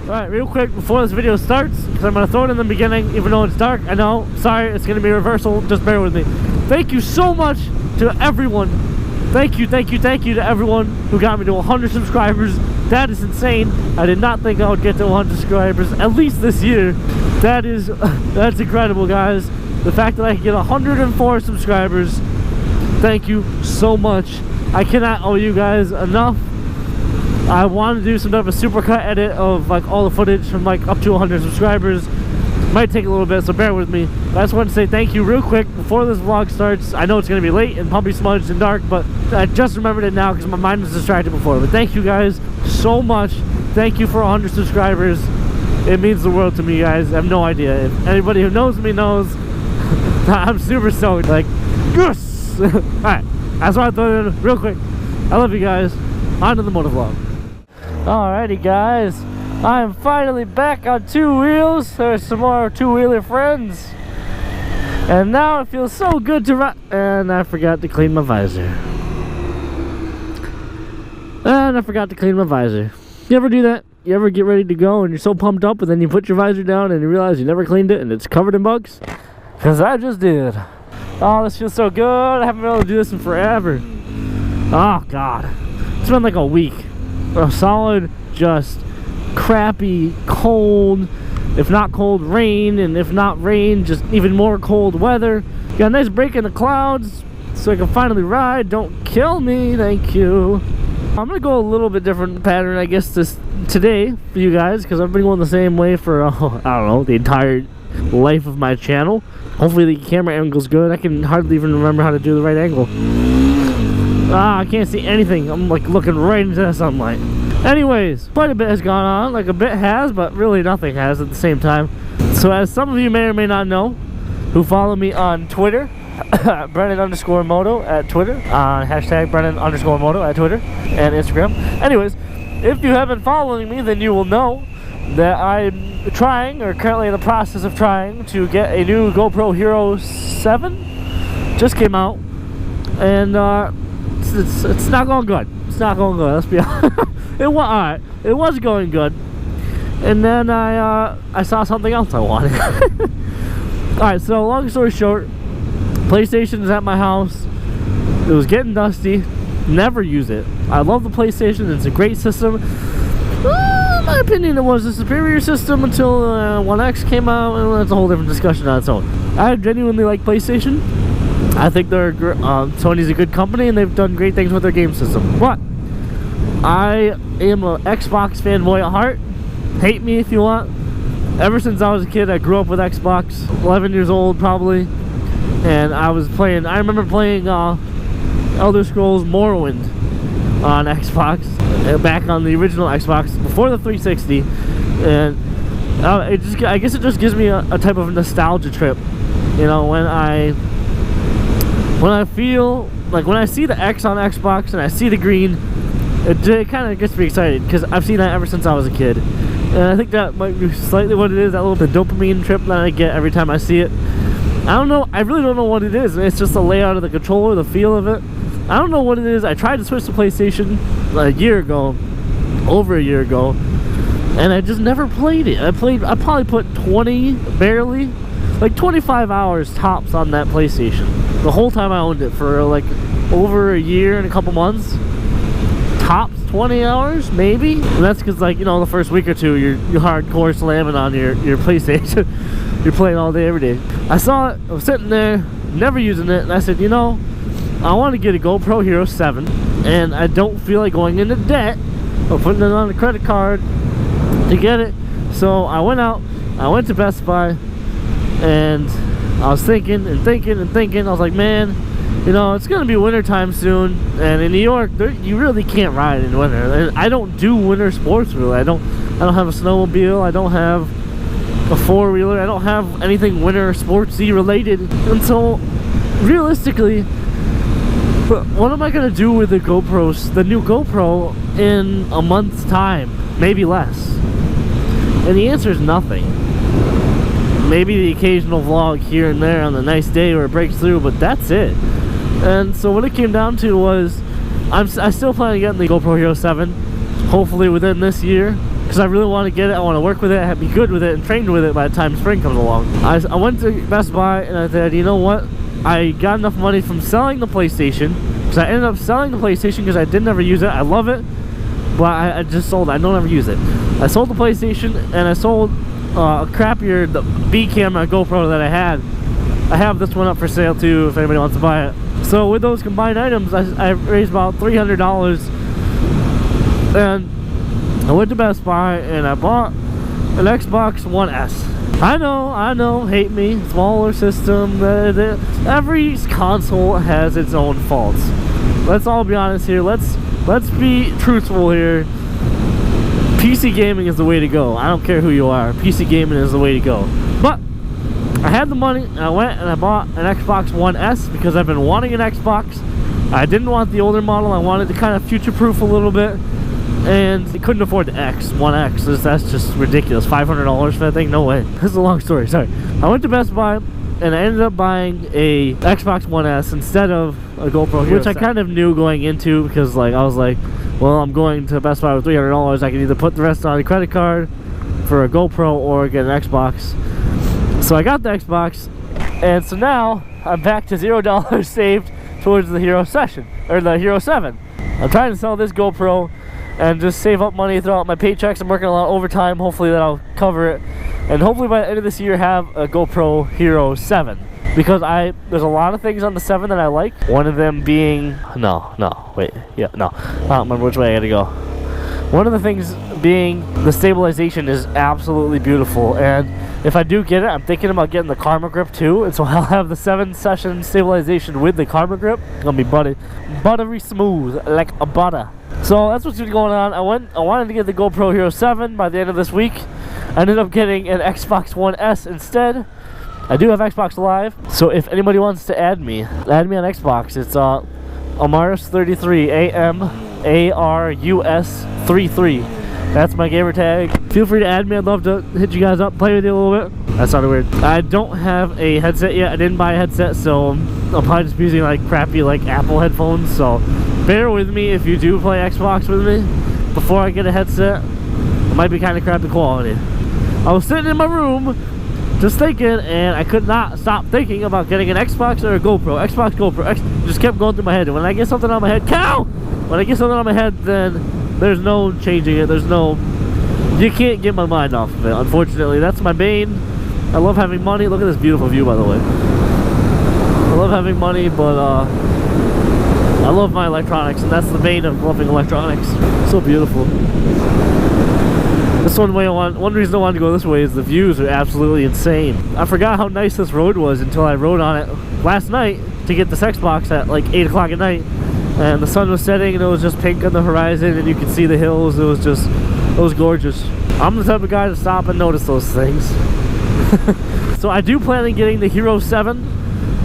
Alright, real quick before this video starts, because I'm going to throw it in the beginning, even though it's dark. I know, sorry, it's going to be a reversal, just bear with me. Thank you so much to everyone. Thank you to everyone who got me to 100 subscribers. That is insane. I did not think I would get to 100 subscribers, at least this year. That's incredible, guys. The fact that I can get 104 subscribers, thank you so much. I cannot owe you guys enough. I want to do some type of supercut edit of like all the footage from like up to 100 subscribers. Might take a little bit, so bear with me. I just want to say thank you real quick before this vlog starts. I know it's going to be late and pumpy smudged and dark, but I just remembered it now because my mind was distracted before. But thank you guys so much. Thank you for 100 subscribers. It means the world to me, guys. I have no idea. If anybody who knows me knows, I'm super stoked. Like, yes! Alright, that's why I thought it in real quick. I love you guys. On to the motovlog. Alrighty, guys. I am finally back on two wheels. There's some more two-wheeler friends. And now it feels so good to ride. And I forgot to clean my visor. You ever do that? You ever get ready to go and you're so pumped up and then you put your visor down and you realize you never cleaned it and it's covered in bugs? Because I just did. Oh, this feels so good. I haven't been able to do this in forever. Oh, God. It's been like a week. A solid, just crappy, cold, if not cold, rain, and if not rain, just even more cold weather. Got a nice break in the clouds so I can finally ride. Don't kill me, thank you. I'm gonna go a little bit different pattern, I guess, today for you guys, because I've been going the same way for I don't know, the entire life of my channel. Hopefully the camera angle's good. I can hardly even remember how to do the right angle. I can't see anything. I'm like looking right into the sunlight. Anyways, quite a bit has gone on. Like a bit has, but really nothing has at the same time. So as some of you may or may not know, who follow me on Twitter, Brennanmoto at Twitter, hashtag Brennanmoto at Twitter and Instagram. Anyways, if you haven't following me, then you will know that I'm trying, or currently in the process of trying, to get a new GoPro Hero 7. Just came out, and it's not going good. It's not going good, let's be honest. It was alright. It was going good, and then I saw something else I wanted. Alright, so long story short, PlayStation's at my house. It was getting dusty. Never use it. I love the PlayStation. It's a great system. In my opinion, it was a superior system until 1X came out, and that's a whole different discussion on its own. I genuinely like PlayStation. I think they're Sony's a good company, and they've done great things with their game system. But I am an Xbox fanboy at heart. Hate me if you want. Ever since I was a kid, I grew up with Xbox. 11 years old probably, and I remember playing Elder Scrolls Morrowind on Xbox, back on the original Xbox before the 360, and I guess it just gives me a type of nostalgia trip, you know, when I feel like when I see the X on Xbox and I see the green, it kind of gets me excited because I've seen that ever since I was a kid, and I think that might be slightly what it is, that little bit of dopamine trip that I get every time I see it. I don't know, I really don't know what it is. It's just the layout of the controller, the feel of it. I don't know what it is. I tried to switch to PlayStation over a year ago, and I just never played it. I probably put 25 hours tops on that PlayStation. The whole time I owned it for like over a year and a couple months. Tops 20 hours, maybe? And that's because, like, you know, the first week or two, you're hardcore slamming on your PlayStation. You're playing all day, every day. I saw it, I was sitting there, never using it, and I said, you know, I want to get a GoPro Hero 7, and I don't feel like going into debt or putting it on a credit card to get it. So I went to Best Buy, and I was thinking. I was like, man, you know, it's gonna be winter time soon, and in New York, you really can't ride in winter. And I don't do winter sports really. I don't have a snowmobile. I don't have a four-wheeler. I don't have anything winter sportsy related. And so, realistically, what am I gonna do with the new GoPro, in a month's time, maybe less? And the answer is nothing. Maybe the occasional vlog here and there on a nice day where it breaks through, but that's it. And so what it came down to was, I still plan on getting the GoPro Hero 7, hopefully within this year, because I really want to get it. I want to work with it, be good with it, and trained with it by the time spring comes along. I went to Best Buy and I said, you know what? I got enough money from selling the PlayStation, because I ended up selling the PlayStation because I didn't ever use it. I love it, but I just sold it. I don't ever use it. I sold the PlayStation and I sold a crappier B camera GoPro that I had. I have this one up for sale too if anybody wants to buy it. So with those combined items, I raised about $300, and I went to Best Buy and I bought an Xbox One S. I know, hate me, smaller system. Every console has its own faults. Let's all be honest here. Let's be truthful here. PC gaming is the way to go. I don't care who you are. PC gaming is the way to go. But I had the money, and I went and I bought an Xbox One S because I've been wanting an Xbox. I didn't want the older model. I wanted to kind of future-proof a little bit, and I couldn't afford the One X. That's just ridiculous. $500 for that thing? No way. This is a long story. Sorry. I went to Best Buy, and I ended up buying a Xbox One S instead of a GoPro Hero, which I kind of knew going into, because like I was like, well, I'm going to Best Buy with $300. I can either put the rest on a credit card for a GoPro or get an Xbox. So I got the Xbox, and so now I'm back to $0 saved towards the Hero Session, or the Hero 7. I'm trying to sell this GoPro and just save up money throughout my paychecks. I'm working a lot of overtime. Hopefully that'll cover it, and hopefully by the end of this year have a GoPro Hero 7, because there's a lot of things on the 7 that I like. One of them being I don't remember which way I gotta go. One of the things being the stabilization is absolutely beautiful, and if I do get it, I'm thinking about getting the Karma Grip too, and so I'll have the 7-session stabilization with the Karma Grip. It's gonna be buttery smooth like a butter. So that's what's been going on. I wanted to get the GoPro Hero 7 by the end of this week. I ended up getting an Xbox One S instead. I do have Xbox Live, so if anybody wants to add me on Xbox, it's Amarus33, AMARUS33. That's my gamer tag. Feel free to add me. I'd love to hit you guys up, play with you a little bit. That sounded weird. I don't have a headset yet. I didn't buy a headset, so I'll probably just be using like crappy like Apple headphones. So bear with me if you do play Xbox with me. Before I get a headset, it might be kind of crappy quality. I was sitting in my room just thinking, and I could not stop thinking about getting an Xbox or a GoPro. Xbox, GoPro, just kept going through my head. And when I get something on my head, when I get something on my head, then there's no changing it. You can't get my mind off of it, unfortunately. That's my bane. I love having money. Look at this beautiful view, by the way. I love having money, but I love my electronics, and that's the bane of loving electronics. So beautiful. This one reason I wanted to go this way is the views are absolutely insane. I forgot how nice this road was until I rode on it last night to get this Xbox at like 8 o'clock at night. And the sun was setting and it was just pink on the horizon, and you could see the hills. It was gorgeous. I'm the type of guy to stop and notice those things. So I do plan on getting the Hero 7.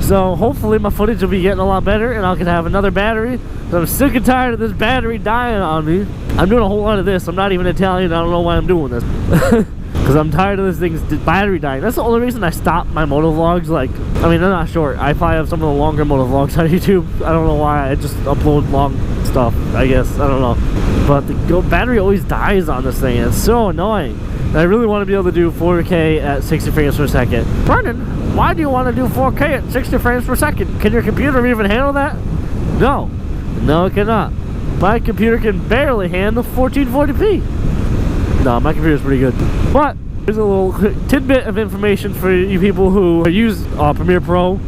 So hopefully my footage will be getting a lot better, and I can have another battery. So I'm sick and tired of this battery dying on me. I'm doing a whole lot of this. I'm not even Italian. I don't know why I'm doing this. Because I'm tired of this thing's battery dying. That's the only reason I stopped my moto vlogs. Like, I mean, they're not short. I probably have some of the longer moto vlogs on YouTube. I don't know why. I just upload long stuff, I guess. I don't know. But the battery always dies on this thing. It's so annoying. And I really want to be able to do 4K at 60 frames per second. Brennan, why do you want to do 4K at 60 frames per second? Can your computer even handle that? No. No, it cannot. My computer can barely handle 1440p. No, my computer's pretty good. But there's a little tidbit of information for you people who use Premiere Pro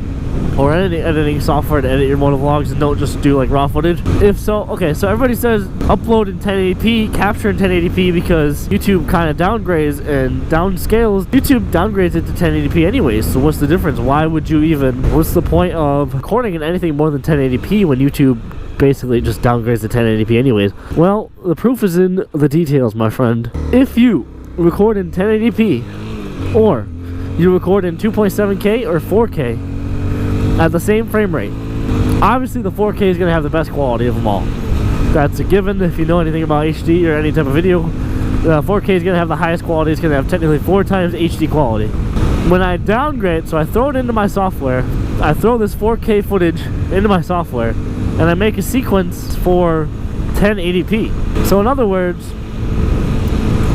or any editing software to edit your moto vlogs and don't just do like raw footage. If so, okay, so everybody says upload in 1080p, capture in 1080p, because YouTube kind of downgrades and downscales. YouTube downgrades it to 1080p anyways, so what's the difference? Why would you even, what's the point of recording in anything more than 1080p when YouTube basically just downgrades to 1080p anyways? Well, the proof is in the details, my friend. If you record in 1080p or you record in 2.7K or 4K at the same frame rate, obviously the 4K is going to have the best quality of them all. That's a given. If you know anything about HD or any type of video, 4K is going to have the highest quality. It's going to have technically 4 times HD quality. When I downgrade, so I throw it into my software, I throw this 4K footage into my software, and I make a sequence for 1080p. So in other words,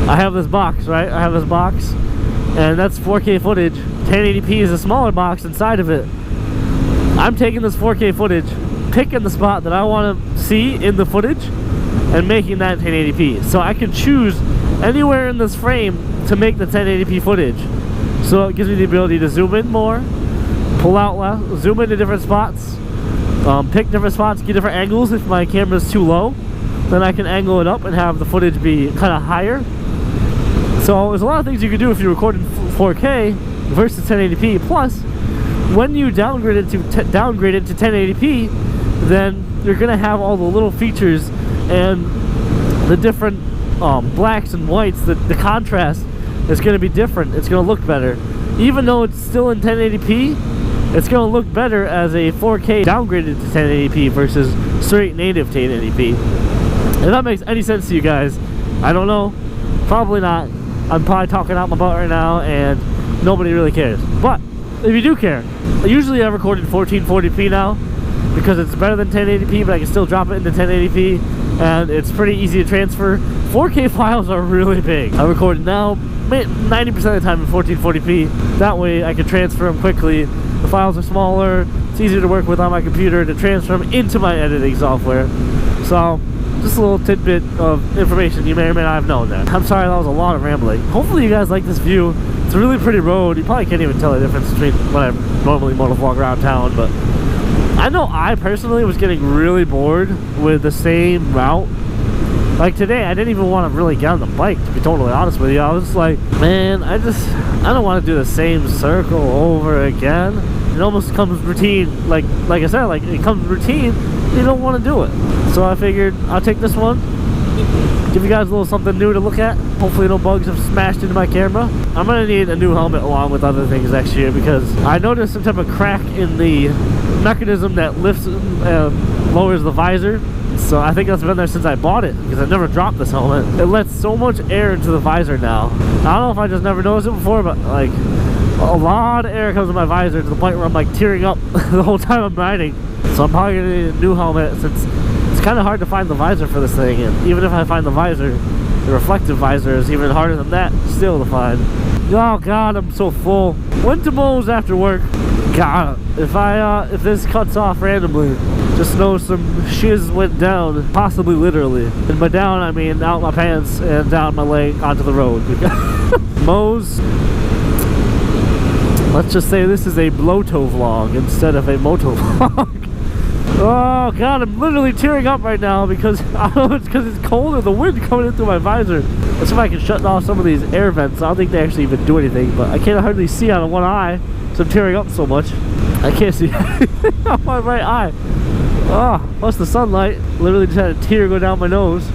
I have this box, right? I have this box, and that's 4K footage. 1080p is a smaller box inside of it. I'm taking this 4K footage, picking the spot that I want to see in the footage, and making that 1080p. So I can choose anywhere in this frame to make the 1080p footage. So it gives me the ability to zoom in more, pull out less, zoom into different spots, pick different spots, get different angles. If my camera's too low, then I can angle it up and have the footage be kind of higher. So there's a lot of things you can do if you record in 4K versus 1080p. Plus, when you downgrade it to 1080p, then you're gonna have all the little features and the different blacks and whites. The contrast is gonna be different. It's gonna look better, even though it's still in 1080p. It's gonna look better as a 4K downgraded to 1080p versus straight native 1080p. If that makes any sense to you guys, I don't know. Probably not. I'm probably talking out my butt right now, and nobody really cares. But if you do care, usually I record in 1440p now because it's better than 1080p, but I can still drop it into 1080p, and it's pretty easy to transfer. 4K files are really big. I record now 90% of the time in 1440p. That way I can transfer them quickly. The files are smaller. It's easier to work with on my computer to transfer them into my editing software. So, just a little tidbit of information you may or may not have known there. I'm sorry, that was a lot of rambling. Hopefully you guys like this view. It's a really pretty road. You probably can't even tell the difference between when I normally motovlog around town, but I know I personally was getting really bored with the same route. Like today, I didn't even want to really get on the bike, to be totally honest with you. I was just like, man, I don't want to do the same circle over again. It almost becomes routine. Like I said, like it comes routine, you don't want to do it. So I figured I'll take this one, give you guys a little something new to look at. Hopefully no bugs have smashed into my camera. I'm gonna need a new helmet along with other things next year because I noticed some type of crack in the mechanism that lifts and lowers the visor. So I think that's been there since I bought it because I never dropped this helmet. It lets so much air into the visor now. I don't know if I just never noticed it before, but like a lot of air comes in my visor to the point where I'm like tearing up the whole time I'm riding. So I'm probably gonna need a new helmet since it's kind of hard to find the visor for this thing. And even if I find the visor, the reflective visor is even harder than that still to find. Oh God, I'm so full. Went to Moe's after work. God, if this cuts off randomly, just know some shiz went down, possibly literally. And by down, I mean out my pants and down my leg onto the road. Moe's, let's just say this is a bloto vlog instead of a moto vlog. Oh God, I'm literally tearing up right now because I don't know, it's because it's cold or the wind coming in through my visor. Let's see if I can shut off some of these air vents. I don't think they actually even do anything, but I can't hardly see out of one eye, so I'm tearing up so much. I can't see anything out my right eye. Oh, plus the sunlight. Literally just had a tear go down my nose.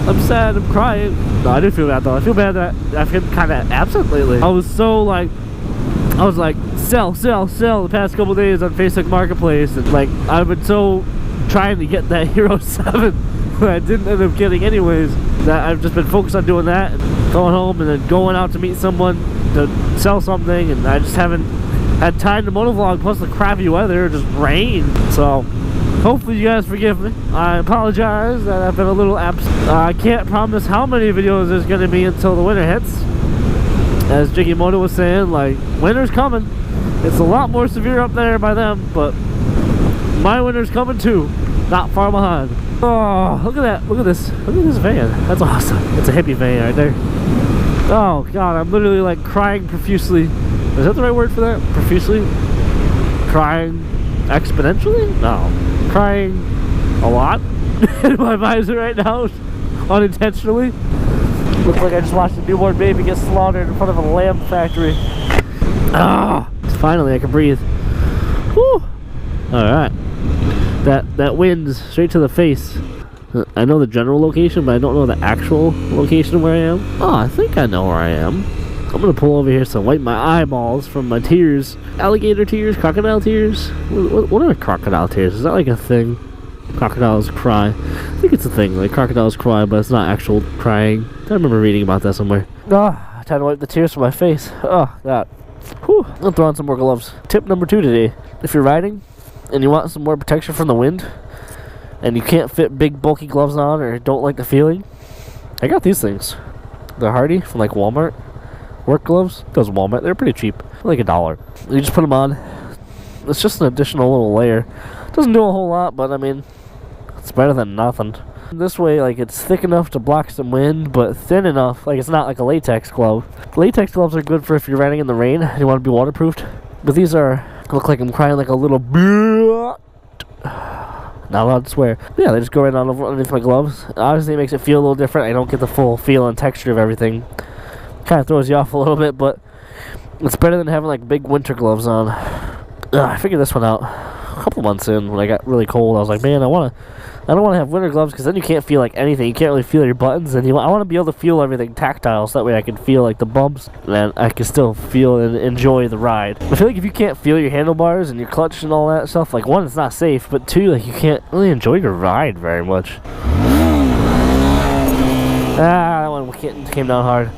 I'm sad, I'm crying. No, I do feel bad though. I feel bad that I've been kind of absent lately. I was like, sell the past couple days on Facebook Marketplace, and like I've been so trying to get that Hero 7 that I didn't end up getting anyways, that I've just been focused on doing that, and going home and then going out to meet someone to sell something, and I just haven't had time to motovlog, plus the crappy weather, just rain. So hopefully you guys forgive me. I apologize that I've been a little absent. I can't promise how many videos there's going to be until the winter hits. As Brennanmoto was saying, like, winter's coming. It's a lot more severe up there by them, but my winter's coming too. Not far behind. Oh, look at that. Look at this. Look at this van. That's awesome. It's a hippie van right there. Oh, God. I'm literally, like, crying profusely. Is that the right word for that? Profusely? Crying exponentially? No. Crying a lot in my visor right now. Unintentionally. Looks like I just watched a newborn baby get slaughtered in front of a lamb factory. Ah! Finally, I can breathe. Whew! Alright. That wind's straight to the face. I know the general location, but I don't know the actual location where I am. Oh, I think I know where I am. I'm gonna pull over here to wipe my eyeballs from my tears. Alligator tears? Crocodile tears? What are crocodile tears? Is that like a thing? Crocodiles cry. I think it's a thing, like crocodiles cry, but it's not actual crying. I remember reading about that somewhere. Ah, time to wipe the tears from my face. Oh, God. Whew. I'll throw on some more gloves. Tip number 2 today. If you're riding and you want some more protection from the wind and you can't fit big bulky gloves on or don't like the feeling, I got these things. They're Hardy from like Walmart. Work gloves. Those Walmart. They're pretty cheap. Like $1. You just put them on. It's just an additional little layer. Doesn't do a whole lot, but I mean, it's better than nothing. This way, like, it's thick enough to block some wind, but thin enough, like, it's not like a latex glove. Latex gloves are good for if you're riding in the rain and you want to be waterproofed. But these look like I'm crying like a little not allowed to swear. But yeah, they just go right on underneath my gloves. Obviously, it makes it feel a little different. I don't get the full feel and texture of everything. Kind of throws you off a little bit, but it's better than having, like, big winter gloves on. I figured this one out a couple months in when I got really cold. I was like, man, I don't want to have winter gloves because then you can't feel like anything. You can't really feel your buttons, and I want to be able to feel everything tactile, so that way I can feel like the bumps and I can still feel and enjoy the ride. I feel like if you can't feel your handlebars and your clutch and all that stuff, like, one, it's not safe, but two, like, you can't really enjoy your ride very much. That one came down hard.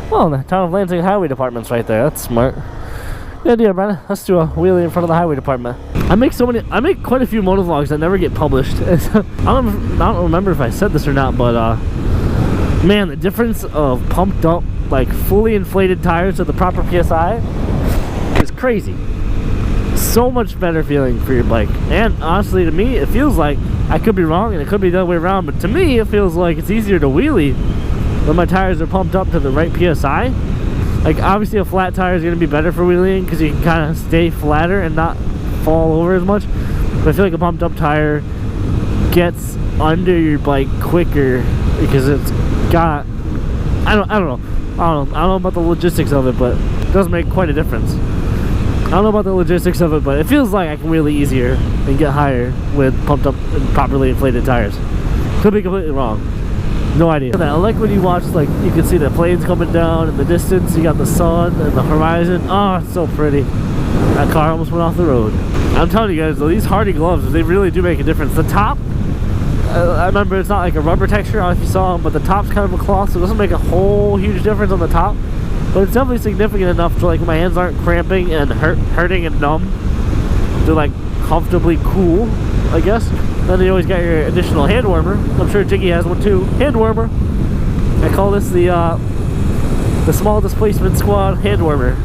Well, the town of Lansing Highway Department's right there. That's smart. Good idea, Brennan. Let's do a wheelie in front of the highway department. I make quite a few motovlogs that never get published. I don't remember if I said this or not, but man, the difference of pumped up, like, fully inflated tires to the proper PSI is crazy. So much better feeling for your bike. And honestly, to me, it feels like, I could be wrong and it could be the other way around, but to me, it feels like it's easier to wheelie when my tires are pumped up to the right PSI. Like, obviously a flat tire is going to be better for wheeling because you can kind of stay flatter and not fall over as much. But I feel like a pumped up tire gets under your bike quicker because it's got, I don't know about the logistics of it, but it does make quite a difference. I don't know about the logistics of it, but it feels like I can wheelie easier and get higher with pumped up and properly inflated tires. Could be completely wrong. No idea. I like when you watch, like, you can see the planes coming down in the distance. You got the sun and the horizon. Oh, it's so pretty. That car almost went off the road. I'm telling you guys, though, these Hardy gloves, they really do make a difference. The top, I remember it's not like a rubber texture, I don't know if you saw them, but the top's kind of a cloth, so it doesn't make a whole huge difference on the top. But it's definitely significant enough to, like, my hands aren't cramping and hurting and numb. They're, like, comfortably cool, I guess. Then you always got your additional hand warmer. I'm sure Jiggy has one too. Hand warmer. I call this the small displacement squad hand warmer.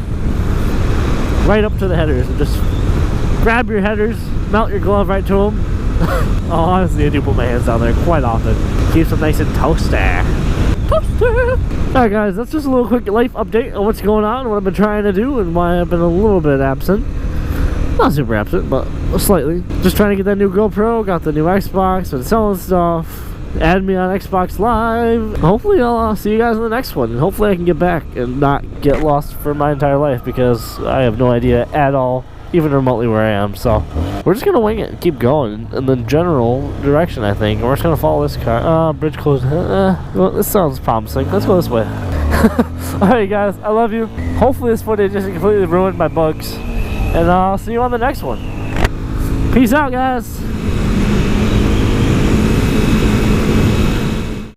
Right up to the headers, and just grab your headers, mount your glove right to them. Oh, honestly, I do put my hands down there quite often. Keeps them nice and toasty. Toasty. Alright guys, that's just a little quick life update on what's going on, what I've been trying to do, and why I've been a little bit absent. Not super absent, but slightly. Just trying to get that new GoPro, got the new Xbox, been selling stuff. Add me on Xbox Live. Hopefully I'll see you guys in the next one, and hopefully I can get back and not get lost for my entire life, because I have no idea at all, even remotely, where I am. So we're just gonna wing it and keep going in the general direction, I think. And we're just gonna follow this car. Bridge closed. Well, this sounds promising. Let's go this way. Alright guys, I love you. Hopefully this footage isn't completely ruined by bugs. And I'll see you on the next one. Peace out, guys.